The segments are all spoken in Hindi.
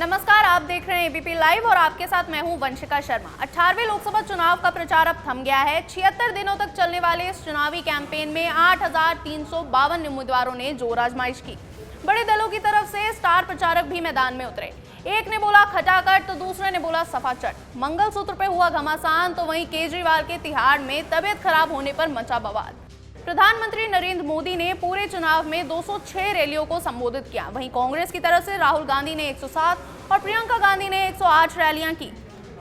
नमस्कार, आप देख रहे हैं एबीपी लाइव और आपके साथ मैं हूं वंशिका शर्मा। 18वें लोकसभा चुनाव का प्रचार अब थम गया है। 76 दिनों तक चलने वाले इस चुनावी कैंपेन में 8,352 उम्मीदवारों ने जोर आजमाइश की। बड़े दलों की तरफ से स्टार प्रचारक भी मैदान में उतरे। एक ने बोला खटाखट तो दूसरे ने बोला सफाचट। मंगलसूत्र पे हुआ घमासान तो वहीं केजरीवाल के तिहाड़ में तबियत खराब होने पर मचा बवाल। प्रधानमंत्री नरेंद्र मोदी ने पूरे चुनाव में 206 रैलियों को संबोधित किया। वहीं कांग्रेस की तरफ से राहुल गांधी ने 107 और प्रियंका गांधी ने 108 रैलियां की।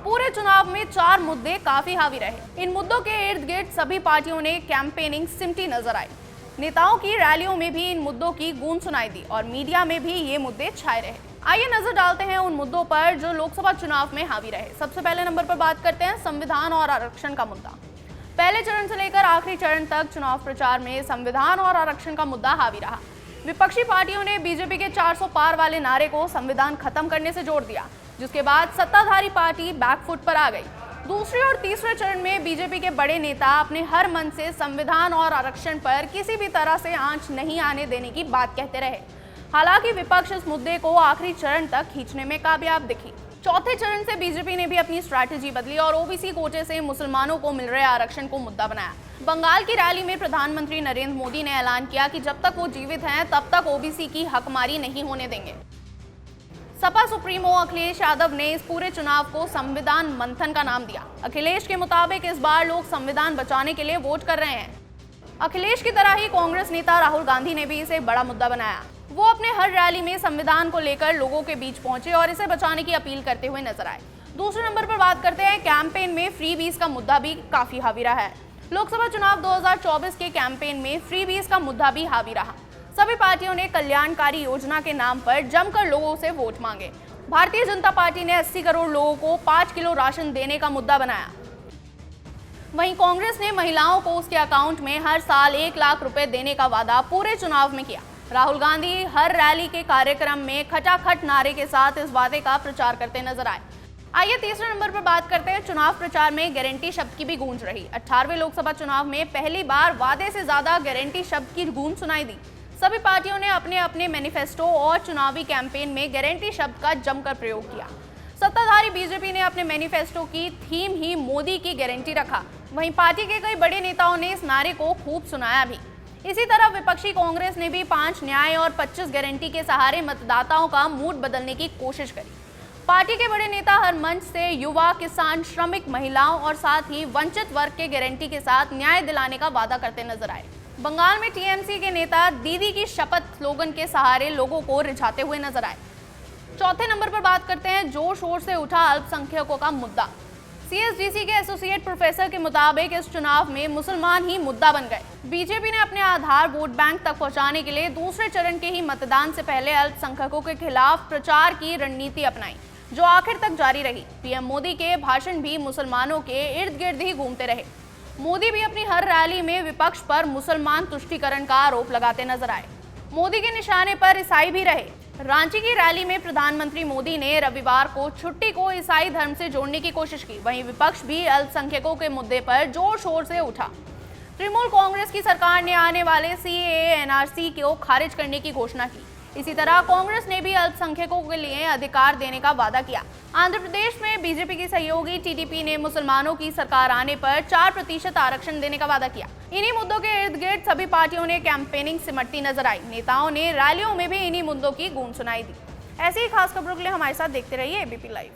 पूरे चुनाव में 4 मुद्दे काफी हावी रहे। इन मुद्दों के इर्द गिर्द सभी पार्टियों ने कैंपेनिंग सिमटी नजर आई। नेताओं की रैलियों में भी इन मुद्दों की गूंज सुनाई दी और मीडिया में भी ये मुद्दे छाए रहे। आइए नजर डालते हैं उन मुद्दों पर जो लोकसभा चुनाव में हावी रहे। सबसे पहले नंबर पर बात करते हैं संविधान और आरक्षण का मुद्दा। पहले चरण से लेकर आखिरी चरण तक चुनाव प्रचार में संविधान और आरक्षण का मुद्दा हावी रहा। विपक्षी पार्टियों ने बीजेपी के 400 पार वाले नारे को संविधान खत्म करने से जोड़ दिया, जिसके बाद सत्ताधारी पार्टी बैकफुट पर आ गई। दूसरे और तीसरे चरण में बीजेपी के बड़े नेता अपने हर मन से संविधान और आरक्षण पर किसी भी तरह से आंच नहीं आने देने की बात कहते रहे। हालांकि विपक्ष इस मुद्दे को आखिरी चरण तक खींचने में कामयाब दिखी। चौथे चरण से बीजेपी ने भी अपनी स्ट्रैटेजी बदली और ओबीसी कोटे से मुसलमानों को मिल रहे आरक्षण को मुद्दा बनाया। बंगाल की रैली में प्रधानमंत्री नरेंद्र मोदी ने ऐलान किया कि जब तक वो जीवित हैं तब तक ओबीसी की हकमारी नहीं होने देंगे। सपा सुप्रीमो अखिलेश यादव ने इस पूरे चुनाव को संविधान मंथन का नाम दिया। अखिलेश के मुताबिक इस बार लोग संविधान बचाने के लिए वोट कर रहे हैं। अखिलेश की तरह ही कांग्रेस नेता राहुल गांधी ने भी इसे बड़ा मुद्दा बनाया। वो अपने हर रैली में संविधान को लेकर लोगों के बीच पहुंचे और इसे बचाने की अपील करते हुए नजर आए। दूसरे नंबर पर बात करते हैं कैंपेन में फ्रीबीज का मुद्दा भी काफी हावी रहा है। लोकसभा चुनाव 2024 के कैंपेन में फ्रीबीज का मुद्दा भी हावी रहा। सभी पार्टियों ने कल्याणकारी योजना के नाम पर जमकर लोगों से वोट मांगे। भारतीय जनता पार्टी ने 80 करोड़ लोगों को 5 किलो राशन देने का मुद्दा बनाया। वहीं कांग्रेस ने महिलाओं को उसके अकाउंट में हर साल 1 लाख रुपए देने का वादा पूरे चुनाव में किया। राहुल गांधी हर रैली के कार्यक्रम में खटाखट नारे के साथ इस वादे का प्रचार करते नजर आए। आइए तीसरे नंबर पर बात करते हैं चुनाव प्रचार में गारंटी शब्द की भी गूंज रही। 18वें लोकसभा चुनाव में पहली बार वादे से ज्यादा गारंटी शब्द की गूंज सुनाई दी। सभी पार्टियों ने अपने अपने मैनिफेस्टो और चुनावी कैंपेन में गारंटी शब्द का जमकर प्रयोग किया। सत्ताधारी बीजेपी ने अपने मैनिफेस्टो की थीम ही मोदी की गारंटी रखा। वहीं पार्टी के कई बड़े नेताओं ने इस नारे को खूब सुनाया भी। इसी तरह विपक्षी कांग्रेस ने भी 5 न्याय और 25 गारंटी के सहारे मतदाताओं का मूड बदलने की कोशिश करी। पार्टी के बड़े नेता हर मंच से युवा, किसान, श्रमिक, महिलाओं और साथ ही वंचित वर्ग के गारंटी के साथ न्याय दिलाने का वादा करते नजर आए। बंगाल में टीएमसी के नेता दीदी की शपथ स्लोगन के सहारे लोगों को रिझाते हुए नजर आए। चौथे नंबर पर बात करते हैं जोर शोर से उठा अल्पसंख्यकों का मुद्दा। सीएसडीसी के एसोसिएट प्रोफेसर के मुताबिक इस चुनाव में मुसलमान ही मुद्दा बन गए। बीजेपी ने अपने आधार वोट बैंक तक पहुंचाने के लिए दूसरे चरण के ही मतदान से पहले अल्पसंख्यकों के खिलाफ प्रचार की रणनीति अपनाई, जो आखिर तक जारी रही। पीएम मोदी के भाषण भी मुसलमानों के इर्द गिर्द ही घूमते रहे। मोदी भी अपनी हर रैली में विपक्ष पर मुसलमान तुष्टीकरण का आरोप लगाते नजर आए। मोदी के निशाने पर ईसाई भी रहे। रांची की रैली में प्रधानमंत्री मोदी ने रविवार को छुट्टी को ईसाई धर्म से जोड़ने की कोशिश की। वहीं विपक्ष भी अल्पसंख्यकों के मुद्दे पर जोर शोर से उठा। तृणमूल कांग्रेस की सरकार ने आने वाले सीएए एनआरसी को खारिज करने की घोषणा की। इसी तरह कांग्रेस ने भी अल्पसंख्यकों के लिए अधिकार देने का वादा किया। आंध्र प्रदेश में बीजेपी की सहयोगी टीडीपी ने मुसलमानों की सरकार आने पर 4% आरक्षण देने का वादा किया। इन्हीं मुद्दों के इर्द गिर्द सभी पार्टियों ने कैंपेनिंग सिमटती नजर आई। नेताओं ने रैलियों में भी इन्हीं मुद्दों की गूंज सुनाई दी। ऐसी ही खास खबरों के लिए हमारे साथ देखते रहिए एबीपी लाइव।